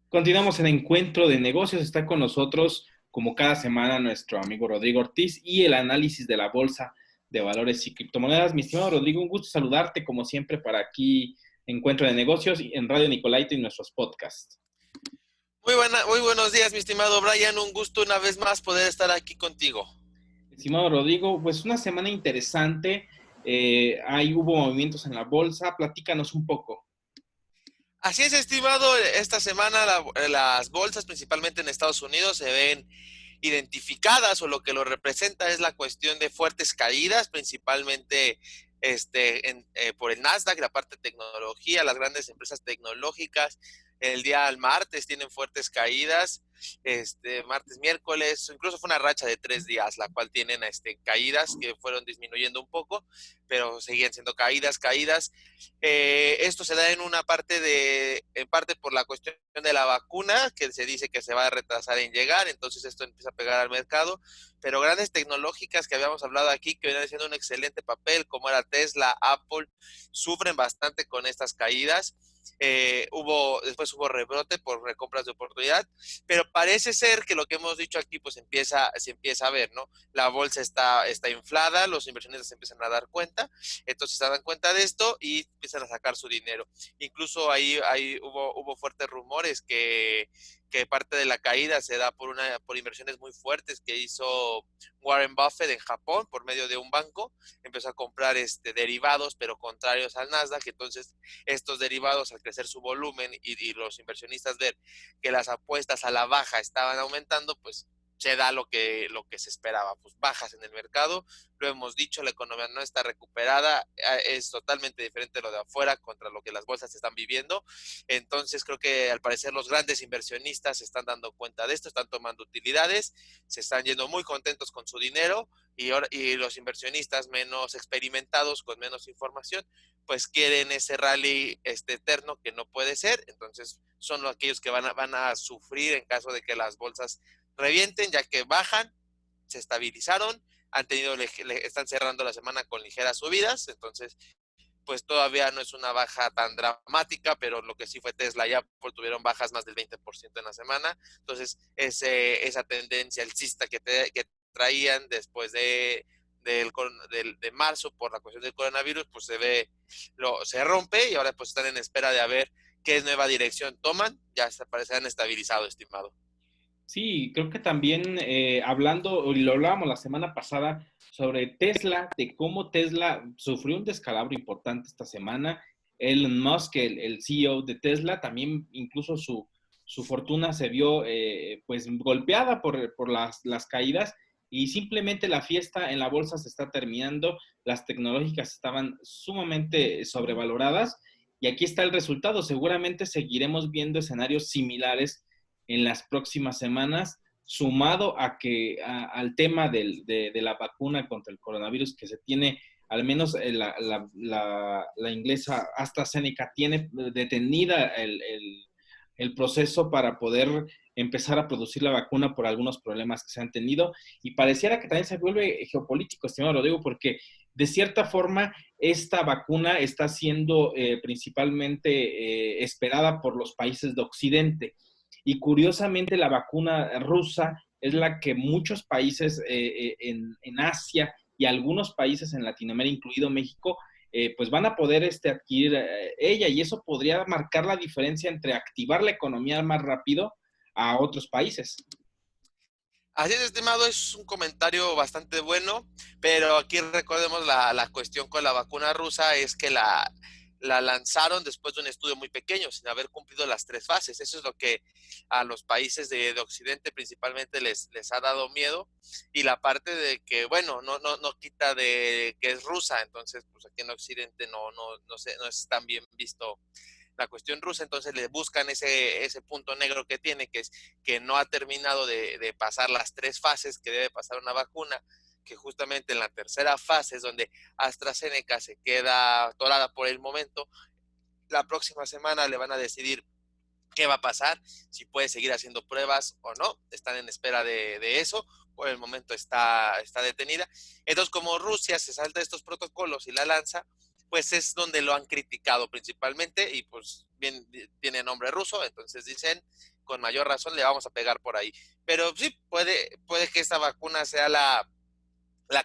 Continuamos en Encuentro de Negocios. Está con nosotros, como cada semana, nuestro amigo Rodrigo Ortiz y el análisis de la Bolsa de Valores y Criptomonedas. Mi estimado Rodrigo, un gusto saludarte, como siempre, para aquí Encuentro de Negocios en Radio Nicolaita y nuestros podcasts. Muy buenos días, mi estimado Brian. Un gusto una vez más poder estar aquí contigo. Estimado Rodrigo, pues una semana interesante. Ahí hubo movimientos en la bolsa. Platícanos un poco. Así es, estimado. Esta semana las bolsas, principalmente en Estados Unidos, se ven identificadas, o lo que lo representa es la cuestión de fuertes caídas, principalmente por el Nasdaq, la parte de tecnología, las grandes empresas tecnológicas. El día al martes tienen fuertes caídas, martes, miércoles, incluso fue una racha de 3 días, la cual tienen caídas que fueron disminuyendo un poco, pero seguían siendo caídas. Esto se da en parte por la cuestión de la vacuna, que se dice que se va a retrasar en llegar, entonces esto empieza a pegar al mercado, pero grandes tecnológicas que habíamos hablado aquí, que vienen haciendo un excelente papel, como era Tesla, Apple, sufren bastante con estas caídas. Después hubo rebrote por recompras de oportunidad, pero parece ser que lo que hemos dicho aquí pues se empieza a ver, ¿no? La bolsa está inflada, los inversionistas se empiezan a dar cuenta, entonces se dan cuenta de esto y empiezan a sacar su dinero. Incluso ahí hubo fuertes rumores que parte de la caída se da por inversiones muy fuertes que hizo Warren Buffett en Japón por medio de un banco. Empezó a comprar derivados, pero contrarios al Nasdaq. Entonces, estos derivados, al crecer su volumen y los inversionistas ver que las apuestas a la baja estaban aumentando, pues se da lo que se esperaba, pues bajas en el mercado. Lo hemos dicho, la economía no está recuperada, es totalmente diferente lo de afuera contra lo que las bolsas están viviendo. Entonces creo que al parecer los grandes inversionistas se están dando cuenta de esto, están tomando utilidades, se están yendo muy contentos con su dinero, y los inversionistas menos experimentados, con menos información, pues quieren ese rally eterno que no puede ser. Entonces son aquellos que van a sufrir en caso de que las bolsas revienten, ya que bajan, se estabilizaron, están cerrando la semana con ligeras subidas. Entonces pues todavía no es una baja tan dramática, pero lo que sí fue Tesla y Apple tuvieron bajas más del 20% en la semana. Entonces, esa tendencia alcista que traían después de marzo por la cuestión del coronavirus, pues se rompe, y ahora pues están en espera de a ver qué nueva dirección toman. Ya se han estabilizado, estimado. Sí, creo que también hablando, y lo hablábamos la semana pasada, sobre Tesla, de cómo Tesla sufrió un descalabro importante esta semana. Elon Musk, el CEO de Tesla, también incluso su fortuna se vio pues golpeada por las caídas, y simplemente la fiesta en la bolsa se está terminando. Las tecnológicas estaban sumamente sobrevaloradas, y aquí está el resultado. Seguramente seguiremos viendo escenarios similares en las próximas semanas, sumado al tema de la vacuna contra el coronavirus que se tiene, al menos la inglesa AstraZeneca tiene detenida el proceso para poder empezar a producir la vacuna por algunos problemas que se han tenido, y pareciera que también se vuelve geopolítico, estimado Rodrigo, porque de cierta forma esta vacuna está siendo principalmente esperada por los países de Occidente, y curiosamente la vacuna rusa es la que muchos países en Asia y algunos países en Latinoamérica, incluido México, pues van a poder adquirir ella, y eso podría marcar la diferencia entre activar la economía más rápido a otros países. Así es, estimado, es un comentario bastante bueno, pero aquí recordemos la cuestión con la vacuna rusa es que la lanzaron después de un estudio muy pequeño, sin haber cumplido las 3 fases. Eso es lo que a los países de Occidente principalmente les ha dado miedo, y la parte de que, bueno, no quita de que es rusa. Entonces pues aquí en Occidente no es tan bien visto la cuestión rusa. Entonces le buscan ese punto negro que tiene, que es que no ha terminado de pasar las 3 fases que debe pasar una vacuna, que justamente en la tercera fase es donde AstraZeneca se queda atorada por el momento. La próxima semana le van a decidir qué va a pasar, si puede seguir haciendo pruebas o no. Están en espera de eso. Por el momento está detenida. Entonces, como Rusia se salta estos protocolos y la lanza, pues es donde lo han criticado principalmente y pues bien tiene nombre ruso, entonces dicen con mayor razón le vamos a pegar por ahí. Pero sí, puede que esta vacuna sea la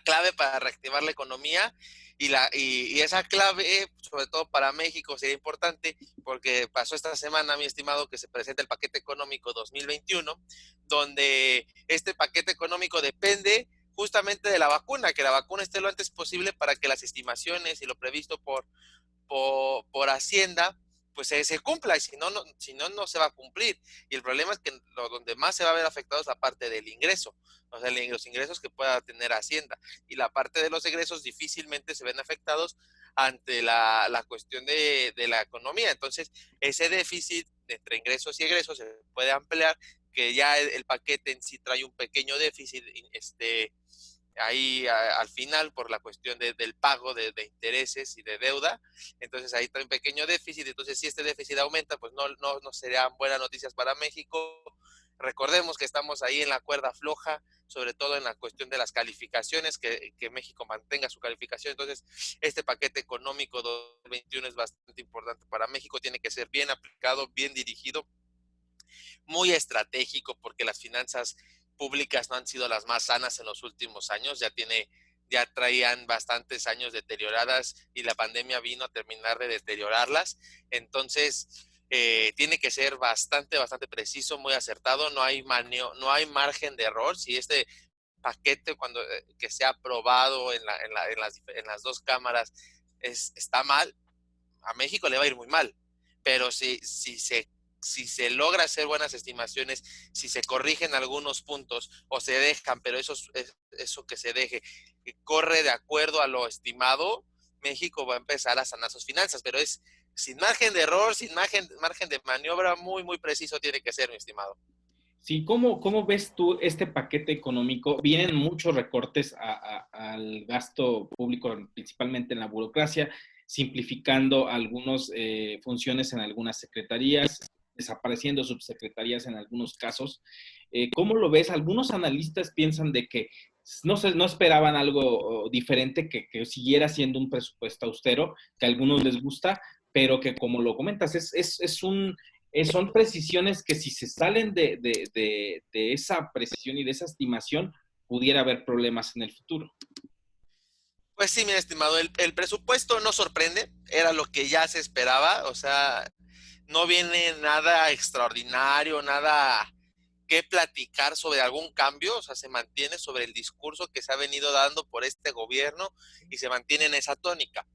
clave para reactivar la economía y esa clave, sobre todo para México, sería importante porque pasó esta semana, mi estimado, que se presenta el paquete económico 2021, donde este paquete económico depende justamente de la vacuna, que la vacuna esté lo antes posible para que las estimaciones y lo previsto por Hacienda pues se cumpla, y si no se va a cumplir. Y el problema es que donde más se va a ver afectado es la parte del ingreso, o sea, los ingresos que pueda tener Hacienda. Y la parte de los egresos difícilmente se ven afectados ante la cuestión de la economía. Entonces, ese déficit entre ingresos y egresos se puede ampliar, que ya el paquete en sí trae un pequeño déficit, ahí al final por la cuestión del pago de intereses y de deuda, entonces ahí trae un pequeño déficit, entonces si este déficit aumenta, pues no serían buenas noticias para México. Recordemos que estamos ahí en la cuerda floja, sobre todo en la cuestión de las calificaciones, que México mantenga su calificación. Entonces, este paquete económico 2021 es bastante importante para México, tiene que ser bien aplicado, bien dirigido, muy estratégico, porque las finanzas públicas no han sido las más sanas en los últimos años, ya traían bastantes años deterioradas y la pandemia vino a terminar de deteriorarlas. Entonces, tiene que ser bastante preciso, muy acertado, no hay margen de error. Si este paquete que sea aprobado en las dos cámaras está mal, a México le va a ir muy mal. Pero si se logra hacer buenas estimaciones, si se corrigen algunos puntos o se dejan, pero eso que se deje que corre de acuerdo a lo estimado, México va a empezar a sanar sus finanzas, pero es sin margen de error, sin margen de maniobra, muy preciso tiene que ser, mi estimado. Sí, ¿cómo ves tú este paquete económico? Vienen muchos recortes al gasto público, principalmente en la burocracia, simplificando algunas funciones en algunas secretarías, desapareciendo subsecretarías en algunos casos. ¿Cómo lo ves? Algunos analistas piensan de que no esperaban algo diferente, que siguiera siendo un presupuesto austero, que a algunos les gusta, pero que como lo comentas, son precisiones que si se salen de esa precisión y de esa estimación, pudiera haber problemas en el futuro. Pues sí, mi estimado, el presupuesto no sorprende, era lo que ya se esperaba, o sea, no viene nada extraordinario, nada que platicar sobre algún cambio, o sea, se mantiene sobre el discurso que se ha venido dando por este gobierno y se mantiene en esa tónica.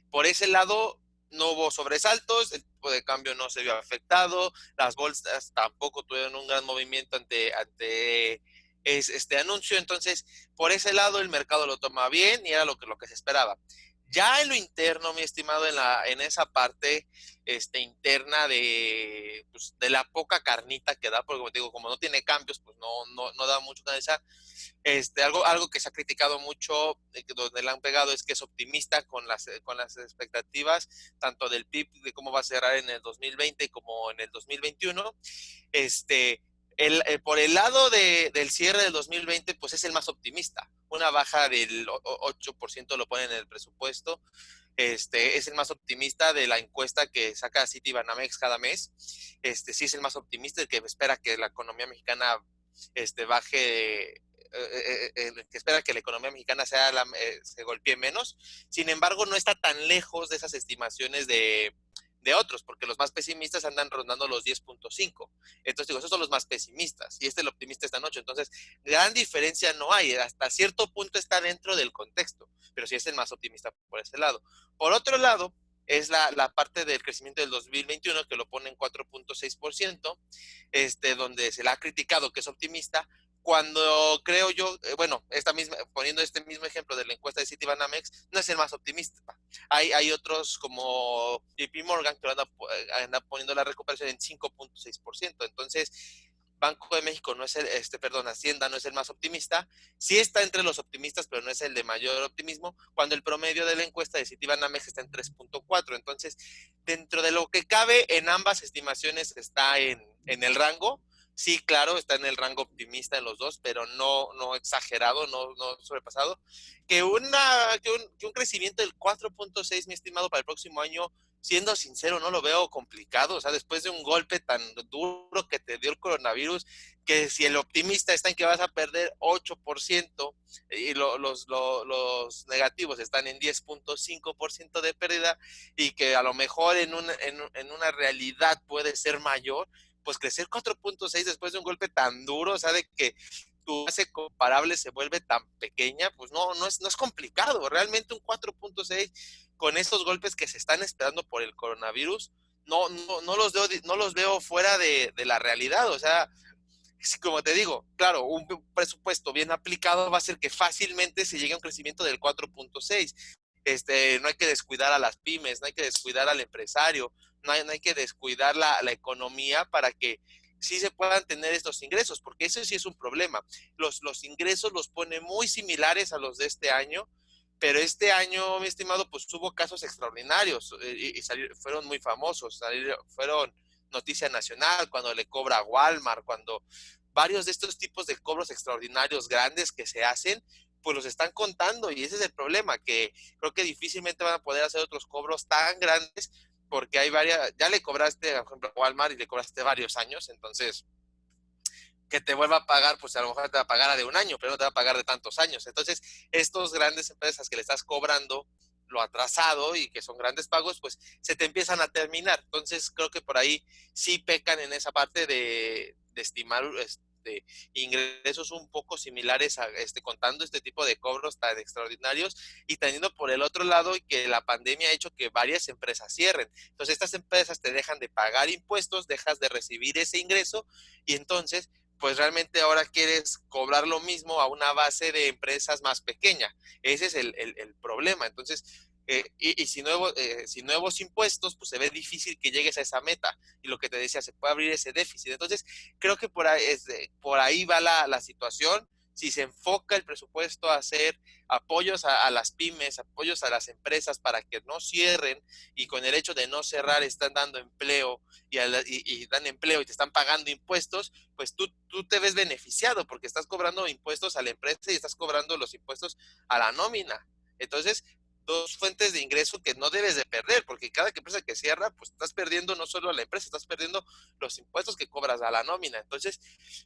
Por ese lado, no hubo sobresaltos, el tipo de cambio no se vio afectado, las bolsas tampoco tuvieron un gran movimiento ante este anuncio, entonces por ese lado el mercado lo toma bien y era lo que se esperaba. Ya en lo interno, mi estimado, en esa parte interna de la poca carnita que da, porque como te digo, como no tiene cambios, pues no da mucho que analizar. Algo que se ha criticado mucho, donde le han pegado, es que es optimista con las expectativas, tanto del PIB, de cómo va a cerrar en el 2020 como en el 2021. Por el lado del cierre del 2020, pues es el más optimista. Una baja del 8% lo pone en el presupuesto. Es el más optimista de la encuesta que saca Citibanamex cada mes. Sí es el más optimista, el que espera que la economía mexicana baje, que espera que la economía mexicana se golpee menos. Sin embargo, no está tan lejos de esas estimaciones de otros, porque los más pesimistas andan rondando los 10.5. Entonces, digo, esos son los más pesimistas y el optimista está en 8. Entonces, gran diferencia no hay. Hasta cierto punto está dentro del contexto, pero sí es el más optimista por ese lado. Por otro lado, es la parte del crecimiento del 2021, que lo pone en 4.6%, donde se le ha criticado que es optimista, cuando creo yo, poniendo este mismo ejemplo de la encuesta de Citibanamex, no es el más optimista. Hay otros como JP Morgan que anda poniendo la recuperación en 5.6%. Entonces, Banco de México no es Hacienda no es el más optimista. Sí está entre los optimistas, pero no es el de mayor optimismo, cuando el promedio de la encuesta de Citibanamex está en 3.4. Entonces, dentro de lo que cabe, en ambas estimaciones está en el rango, Sí, claro, está en el rango optimista en los dos, pero no exagerado, no sobrepasado. Que un crecimiento del 4.6, mi estimado, para el próximo año, siendo sincero, no lo veo complicado. O sea, después de un golpe tan duro que te dio el coronavirus, que si el optimista está en que vas a perder 8% y los negativos están en 10.5% de pérdida, y que a lo mejor en una realidad puede ser mayor, pues crecer 4.6 después de un golpe tan duro, o sea, de que tu base comparable se vuelve tan pequeña, pues no es complicado. Realmente un 4.6 con estos golpes que se están esperando por el coronavirus, no los veo fuera de la realidad. O sea, como te digo, claro, un presupuesto bien aplicado va a hacer que fácilmente se llegue a un crecimiento del 4.6. No hay que descuidar a las pymes, no hay que descuidar al empresario, no hay que descuidar la economía para que sí se puedan tener estos ingresos, porque eso sí es un problema. Los ingresos los pone muy similares a los de este año, pero este año, mi estimado, pues hubo casos extraordinarios, fueron muy famosos, fueron noticia nacional, cuando le cobra a Walmart, cuando varios de estos tipos de cobros extraordinarios grandes que se hacen, pues los están contando, y ese es el problema, que creo que difícilmente van a poder hacer otros cobros tan grandes, porque hay varias, ya le cobraste, por ejemplo, a Walmart, y le cobraste varios años. Entonces que te vuelva a pagar, pues a lo mejor te va a pagar a de un año, pero no te va a pagar de tantos años. Entonces, estos grandes empresas que le estás cobrando lo atrasado y que son grandes pagos, pues se te empiezan a terminar. Entonces, creo que por ahí sí pecan en esa parte de estimar ingresos un poco similares a contando este tipo de cobros tan extraordinarios, y teniendo por el otro lado que la pandemia ha hecho que varias empresas cierren. Entonces, estas empresas te dejan de pagar impuestos, dejas de recibir ese ingreso, y entonces pues realmente ahora quieres cobrar lo mismo a una base de empresas más pequeña. Ese es el problema. Entonces, y si nuevos impuestos, pues se ve difícil que llegues a esa meta. Y lo que te decía, se puede abrir ese déficit. Entonces, creo que por ahí va la situación. Si se enfoca el presupuesto a hacer apoyos a las pymes, apoyos a las empresas para que no cierren, y con el hecho de no cerrar están dando empleo, y dan empleo y te están pagando impuestos, pues tú te ves beneficiado porque estás cobrando impuestos a la empresa y estás cobrando los impuestos a la nómina. Entonces, dos fuentes de ingreso que no debes de perder, porque cada empresa que cierra, pues estás perdiendo no solo a la empresa, estás perdiendo los impuestos que cobras a la nómina. Entonces,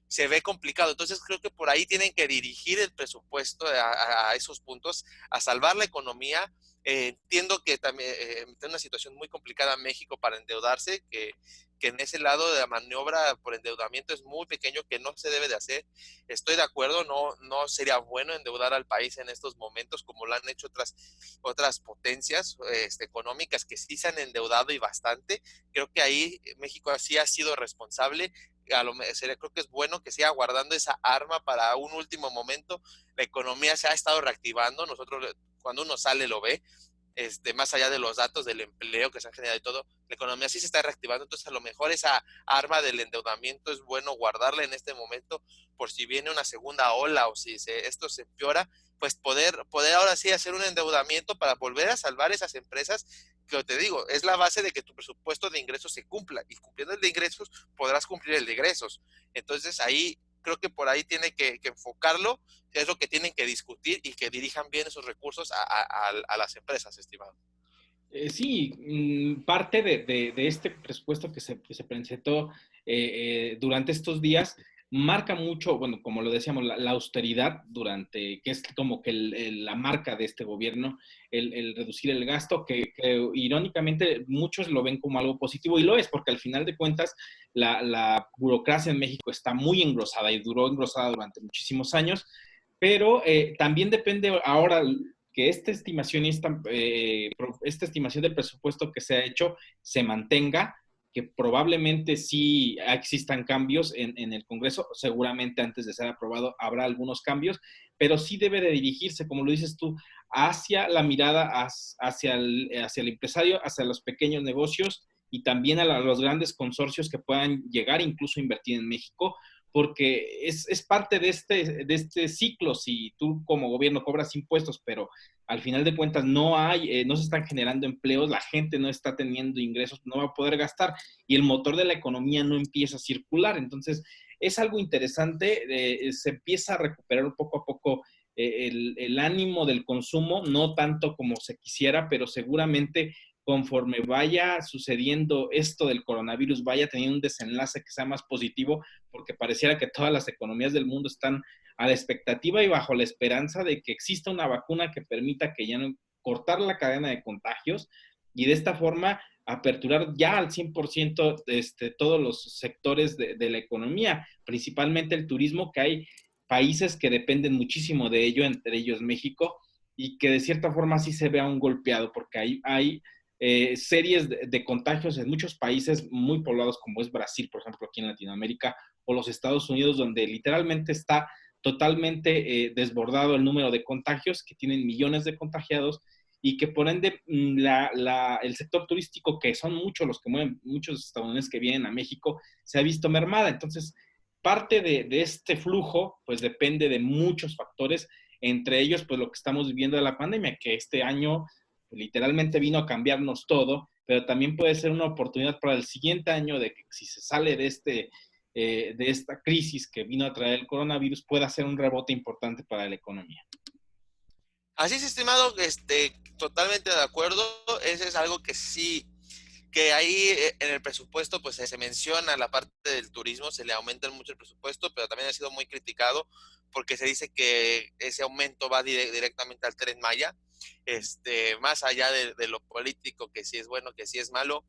se ve complicado. Entonces, creo que por ahí tienen que dirigir el presupuesto a esos puntos, a salvar la economía. Entiendo que también está en una situación muy complicada México para endeudarse, que en ese lado de la maniobra por endeudamiento es muy pequeño, que no se debe de hacer. Estoy de acuerdo, no sería bueno endeudar al país en estos momentos como lo han hecho otras potencias económicas que sí se han endeudado, y bastante. Creo que ahí México sí ha sido responsable. Creo que es bueno que siga guardando esa arma para un último momento. La economía se ha estado reactivando, nosotros cuando uno sale lo ve, más allá de los datos del empleo que se han generado y todo, la economía sí se está reactivando. Entonces a lo mejor esa arma del endeudamiento es bueno guardarla en este momento, por si viene una segunda ola o si esto se empeora, pues poder ahora sí hacer un endeudamiento para volver a salvar esas empresas, que te digo, es la base de que tu presupuesto de ingresos se cumpla, y cumpliendo el de ingresos podrás cumplir el de egresos. Entonces ahí creo que por ahí tiene que enfocarlo, es lo que tienen que discutir, y que dirijan bien esos recursos a las empresas, estimado. Sí, parte de este presupuesto que se presentó durante estos días marca mucho, bueno, como lo decíamos, la austeridad que es como que la marca de este gobierno, el reducir el gasto, que irónicamente muchos lo ven como algo positivo, y lo es, porque al final de cuentas la burocracia en México está muy engrosada y duró engrosada durante muchísimos años, pero también depende ahora que esta estimación del presupuesto que se ha hecho se mantenga, que probablemente sí existan cambios en el Congreso, seguramente antes de ser aprobado habrá algunos cambios, pero sí debe de dirigirse, como lo dices tú, hacia la mirada, hacia el empresario, hacia los pequeños negocios, y también a los grandes consorcios que puedan llegar incluso a invertir en México, porque es parte de este ciclo. Si tú como gobierno cobras impuestos, pero al final de cuentas no se están generando empleos, la gente no está teniendo ingresos, no va a poder gastar, y el motor de la economía no empieza a circular. Entonces, es algo interesante, se empieza a recuperar poco a poco el ánimo del consumo, no tanto como se quisiera, pero seguramente conforme vaya sucediendo esto del coronavirus, vaya teniendo un desenlace que sea más positivo, porque pareciera que todas las economías del mundo están a la expectativa y bajo la esperanza de que exista una vacuna que permita que ya no cortar la cadena de contagios y de esta forma aperturar ya al 100% todos los sectores de la economía, principalmente el turismo, que hay países que dependen muchísimo de ello, entre ellos México, y que de cierta forma sí se vea un golpeado, porque hay series de contagios en muchos países muy poblados, como es Brasil, por ejemplo, aquí en Latinoamérica, o los Estados Unidos, donde literalmente está totalmente desbordado el número de contagios, que tienen millones de contagiados, y que por ende el sector turístico, que son muchos los que mueven, muchos estadounidenses que vienen a México, se ha visto mermada. Entonces, parte de este flujo, pues depende de muchos factores, entre ellos, pues lo que estamos viviendo de la pandemia, que este año literalmente vino a cambiarnos todo, pero también puede ser una oportunidad para el siguiente año de que si se sale de esta crisis que vino a traer el coronavirus, pueda ser un rebote importante para la economía. Así es, estimado, totalmente de acuerdo. Ese es algo que sí, que ahí en el presupuesto pues se menciona la parte del turismo, se le aumenta mucho el presupuesto, pero también ha sido muy criticado porque se dice que ese aumento va directamente al Tren Maya, más allá de lo político, que si es bueno, que si es malo.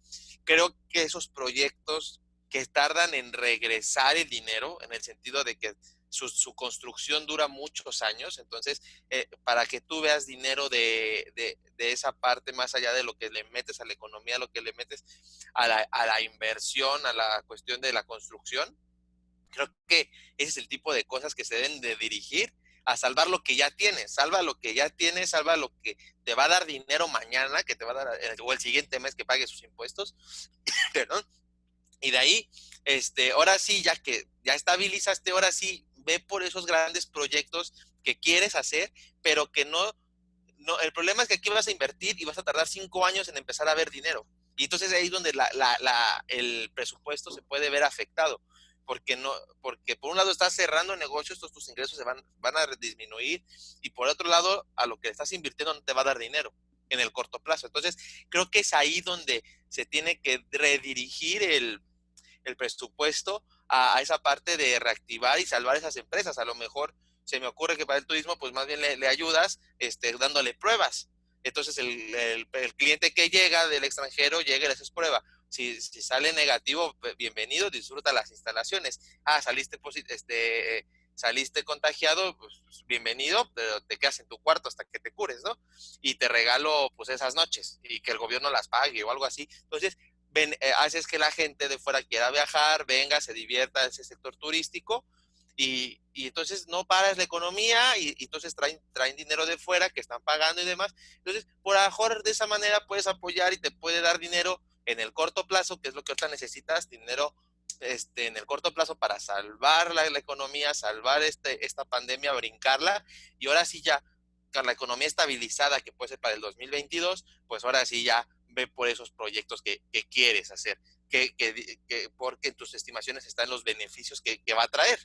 Creo que esos proyectos que tardan en regresar el dinero, en el sentido de que su construcción dura muchos años, entonces para que tú veas dinero de esa parte, más allá de lo que le metes a la economía, lo que le metes a la inversión, a la cuestión de la construcción, creo que ese es el tipo de cosas que se deben de dirigir a salvar lo que ya tienes, salva lo que ya tienes, salva lo que te va a dar dinero mañana, que te va a dar, o el siguiente mes que pague sus impuestos, perdón, y de ahí, ahora sí, ya que ya estabilizaste, ahora sí, ve por esos grandes proyectos que quieres hacer, pero que no, el problema es que aquí vas a invertir y vas a tardar 5 años en empezar a ver dinero. Y entonces ahí es donde el presupuesto se puede ver afectado. Porque, no, porque por un lado estás cerrando negocios, tus ingresos van a disminuir, y por otro lado, a lo que estás invirtiendo no te va a dar dinero en el corto plazo. Entonces, creo que es ahí donde se tiene que redirigir el presupuesto a esa parte de reactivar y salvar esas empresas. A lo mejor se me ocurre que para el turismo, pues más bien le ayudas dándole pruebas. Entonces el cliente que llega del extranjero llega y le haces prueba. Si sale negativo, bienvenido, disfruta las instalaciones. Saliste contagiado, pues bienvenido, pero te quedas en tu cuarto hasta que te cures, ¿no? Y te regalo pues esas noches y que el gobierno las pague o algo así. Entonces, haces que la gente de fuera quiera viajar, venga, se divierta en ese sector turístico, y entonces no paras la economía, y entonces traen dinero de fuera que están pagando y demás. Entonces, por mejor de esa manera puedes apoyar y te puede dar dinero en el corto plazo, que es lo que ahorita necesitas, dinero en el corto plazo para salvar la economía, salvar esta pandemia, brincarla, y ahora sí ya, con la economía estabilizada, que puede ser para el 2022, pues ahora sí ya ve por esos proyectos que quieres hacer, porque en tus estimaciones están los beneficios que va a traer.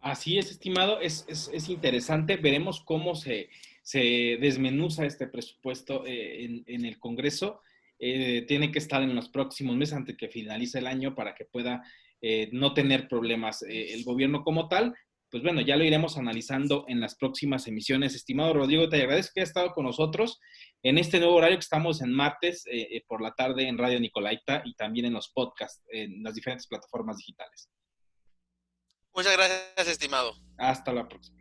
Así es, estimado, es interesante. Veremos cómo se desmenuza este presupuesto en el Congreso. Tiene que estar en los próximos meses antes que finalice el año para que pueda no tener problemas el gobierno como tal. Pues bueno, ya lo iremos analizando en las próximas emisiones. Estimado Rodrigo, te agradezco que hayas estado con nosotros en este nuevo horario que estamos en martes por la tarde en Radio Nicolaita y también en los podcasts, en las diferentes plataformas digitales. Muchas gracias, estimado. Hasta la próxima.